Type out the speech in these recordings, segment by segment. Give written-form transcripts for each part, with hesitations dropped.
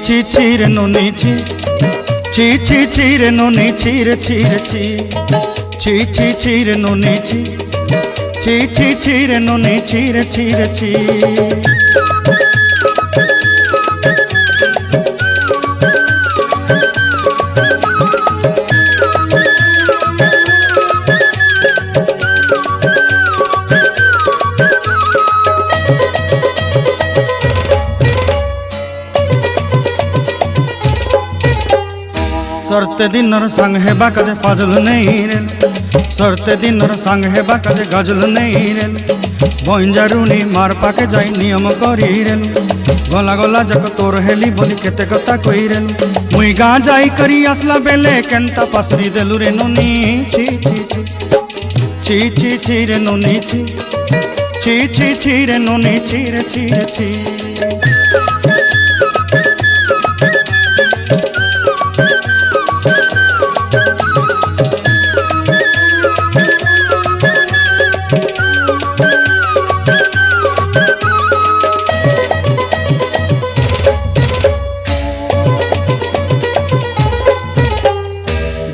ছি ছি রে ননি ছি ছি ছি ছি রে ননি ছি রে ছি রে ছি ছি ছি ছি রে ননি ছি ছি ছি ছি রে ননি ছি রে ছি রে ছি सरते दिनर संग हेबा काजे पाजल नहीं रे सरते दिनर संग हेबा काजे गजल नहीं रे बंजारुनी मार पाके जाई नियम करी रे गला गला जक तोर हेली बोली केते कथा कई रे मुई गाँ जाई करी आसला बेले केंता पासरी देलु रे नोनी छी छी छी छी छी रे नोनी छी छी छी छी रे नोनी छी रे छी रे छी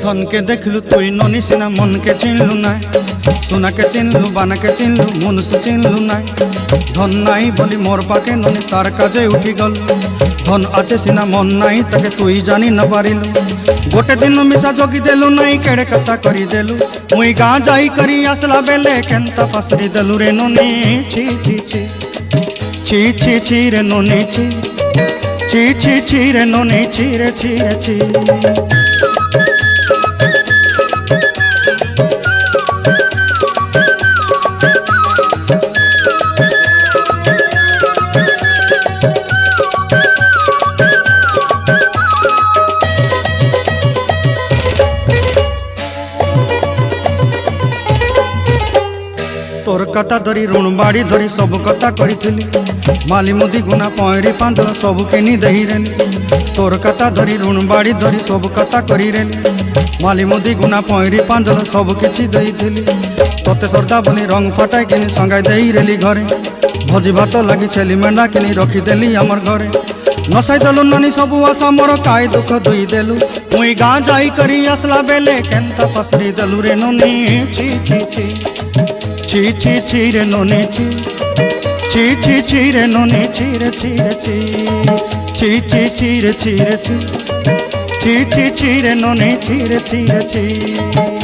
धन के देखलु तुई ननी सिना मन के चिन्हलु ना सोना के चिन्हलु बाना के चिन्हलु मनुष्य चिन्हलु ना धन नाई बोली मोर पाके ननी तार काजे उठी गल धन आचे सिना मन नाई ताके तुई जानी न पारिलु गोटे दिन मिसा जोगी देलु नाई केड़े कथा करी देलु मुई गाँ जाई करी आसला बेले केंता पासरी देलु रे ननी छी छी छी छी छी छी रे ननी छी छी छी छी रे ननी छी रे छी रे छी तोर कथा धरी ऋण बाड़ी धरी सब कथा करी माली मुदी गुना पहरी पांदल सब किनी दही रेली तोर कथा धरी ऋण बाड़ी धरी सब कथा करी रेली माली मुदी गुना पहरी पांदल सब किछि दही थी तोते सरदा बोली रंग फटाई किनी संगाई दही रेली घरे भोजी भात लगी छेली मेंढा किनी रखीदेली आमर घरे नसाई देलु नानी सबु आशा मोर काय दुख दुई देलु मुई गाँ जाई करी आसला बेले केंता पसरी देलु रे नोनी छी छी छी ची ची ची रे नोनी ची ची ची ची रे नोनी ची रे ची रे ची ची ची ची रे ची रे ची ची ची ची रे नोनी ची रे ची रे ची।